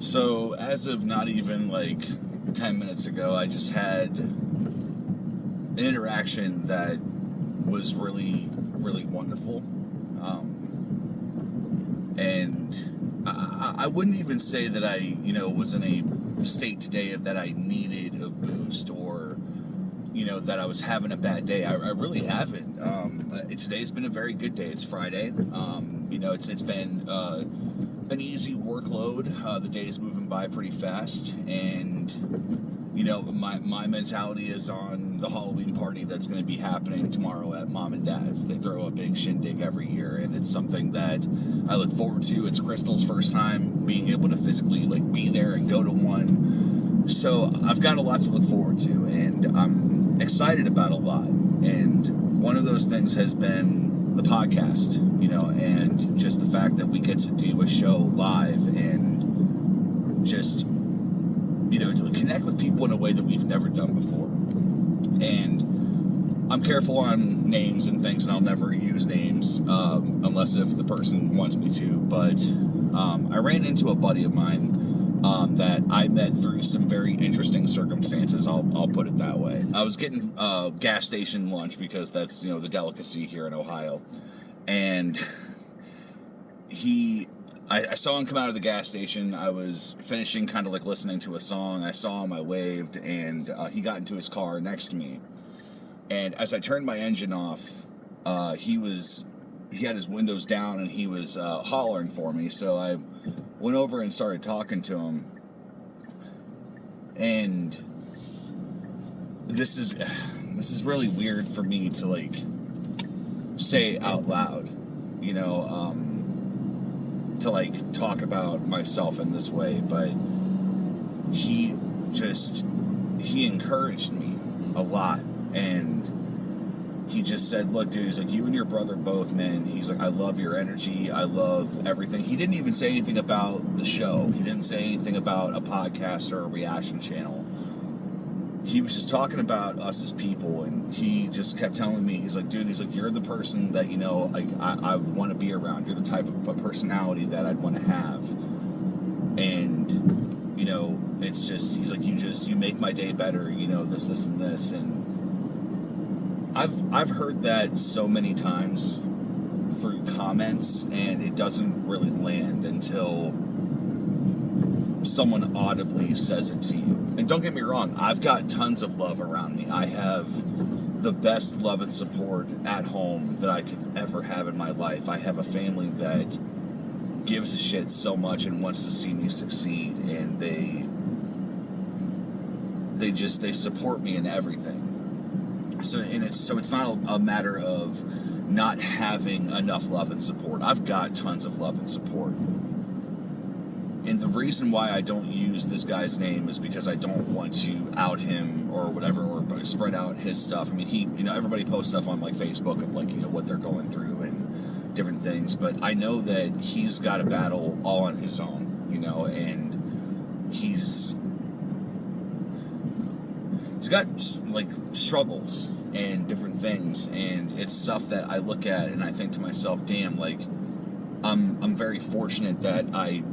So, as of not even like 10 minutes ago, I just had an interaction that was really, really wonderful. And I wouldn't even say that I, was in a state today that I needed a boost or, that I was having a bad day. I really haven't. Today's been a very good day. It's Friday. It's been an easy workload. The day is moving by pretty fast, and my mentality is on the Halloween party that's going to be happening tomorrow at Mom and Dad's. They throw a big shindig every year, and it's something that I look forward to. It's Crystal's first time being able to physically be there and go to one, so I've got a lot to look forward to, and I'm excited about a lot. And one of those things has been the podcast, and just the fact that we get to do a show live and just, to connect with people in a way that we've never done before. And I'm careful on names and things, and I'll never use names unless if the person wants me to. But I ran into a buddy of mine that I met through some very interesting circumstances. I'll put it that way. I was getting gas station lunch because that's the delicacy here in Ohio, and I saw him come out of the gas station. I was finishing kind of listening to a song. I saw him, I waved, and he got into his car next to me. And as I turned my engine off, he had his windows down and he was hollering for me. So I went over and started talking to him. And this is really weird for me to say out loud, to talk about myself in this way, but he encouraged me a lot, and he just said, look, dude, he's like, you and your brother both, man. He's like, I love your energy. I love everything. He didn't even say anything about the show. He didn't say anything about a podcast or a reaction channel. He was just talking about us as people, and he just kept telling me, he's like, dude, he's like, you're the person that, I want to be around. You're the type of personality that I'd want to have. And, it's just, he's like, you make my day better, this, and this. And I've heard that so many times through comments, and it doesn't really land until someone audibly says it to you. And don't get me wrong, I've got tons of love around me. I have the best love and support at home that I could ever have in my life. I have a family that gives a shit so much and wants to see me succeed, and they support me in everything. So it's not a matter of not having enough love and support. I've got tons of love and support. And the reason why I don't use this guy's name is because I don't want to out him or whatever, or spread out his stuff. I mean, everybody posts stuff on Facebook of what they're going through and different things. But I know that he's got a battle all on his own, and he's got struggles and different things. And it's stuff that I look at and I think to myself, damn, I'm very fortunate that I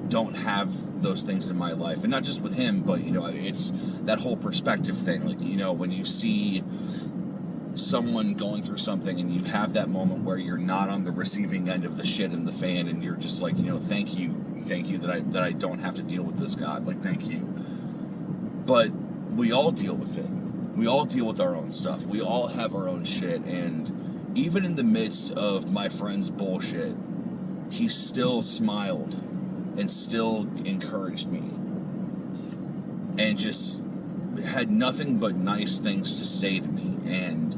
don't have those things in my life. And not just with him, but it's that whole perspective thing. When you see someone going through something and you have that moment where you're not on the receiving end of the shit in the fan, and you're just thank you that I don't have to deal with this, God, thank you. But we all deal with it. We all deal with our own stuff. We all have our own shit. And even in the midst of my friend's bullshit, he still smiled and still encouraged me, and just had nothing but nice things to say to me. And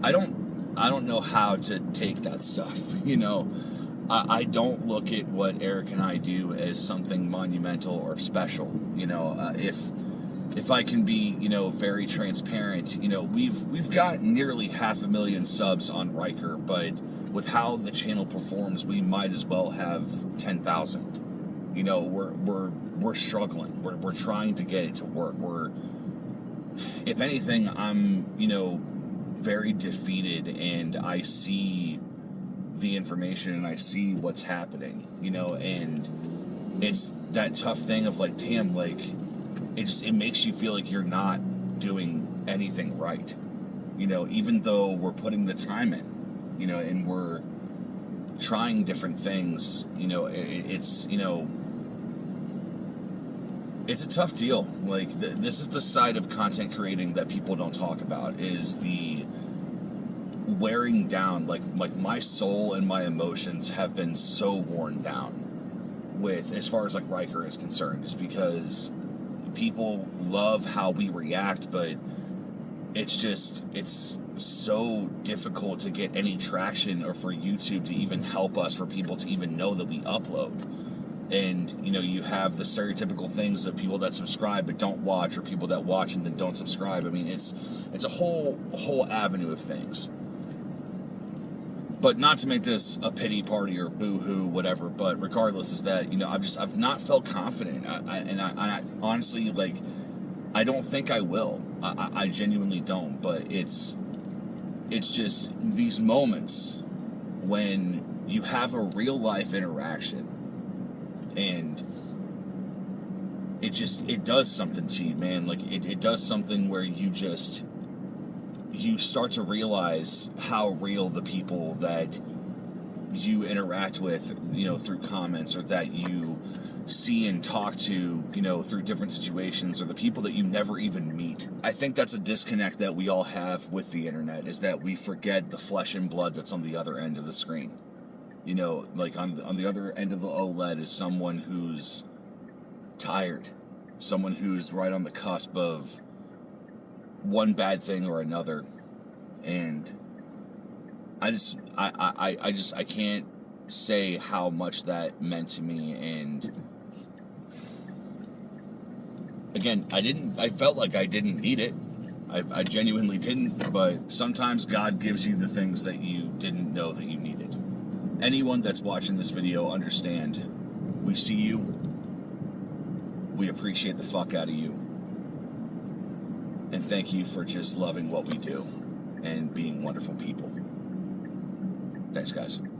I don't know how to take that stuff. I don't look at what Eric and I do as something monumental or special. If I can be, very transparent, we've got nearly 500,000 subs on Riker, but with how the channel performs, we might as well have 10,000. We're struggling. We're trying to get it to work. If anything, I'm, very defeated, and I see the information and I see what's happening, you know, and it's that tough thing of like, damn, like, it makes you feel like you're not doing anything right, you know, even though we're putting the time in, you know, and we're trying different things, you know, it's, you know, it's a tough deal. Like, this is the side of content creating that people don't talk about, is the wearing down. Like my soul and my emotions have been so worn down with, as far as like Riker is concerned, just because people love how we react, but it's so difficult to get any traction, or for YouTube to even help us, for people to even know that we upload. And, you know, you have the stereotypical things of people that subscribe but don't watch, or people that watch and then don't subscribe. I mean, it's a whole avenue of things. But not to make this a pity party or boo-hoo, whatever, but regardless, is that, you know, I've not felt confident. I honestly, like, I don't think I will. I genuinely don't. But it's just these moments when you have a real life interaction, and it does something to you, man. Like, it does something where you start to realize how real the people that you interact with, you know, through comments, or that you see and talk to, you know, through different situations, or the people that you never even meet. I think that's a disconnect that we all have with the internet, is that we forget the flesh and blood that's on the other end of the screen. You know, like on the other end of the OLED is someone who's tired, someone who's right on the cusp of one bad thing or another. And I can't say how much that meant to me. And again, I felt like I didn't need it. I genuinely didn't, but sometimes God gives you the things that you didn't know that you needed. Anyone that's watching this video, understand, we see you, we appreciate the fuck out of you, and thank you for just loving what we do and being wonderful people. Thanks, guys.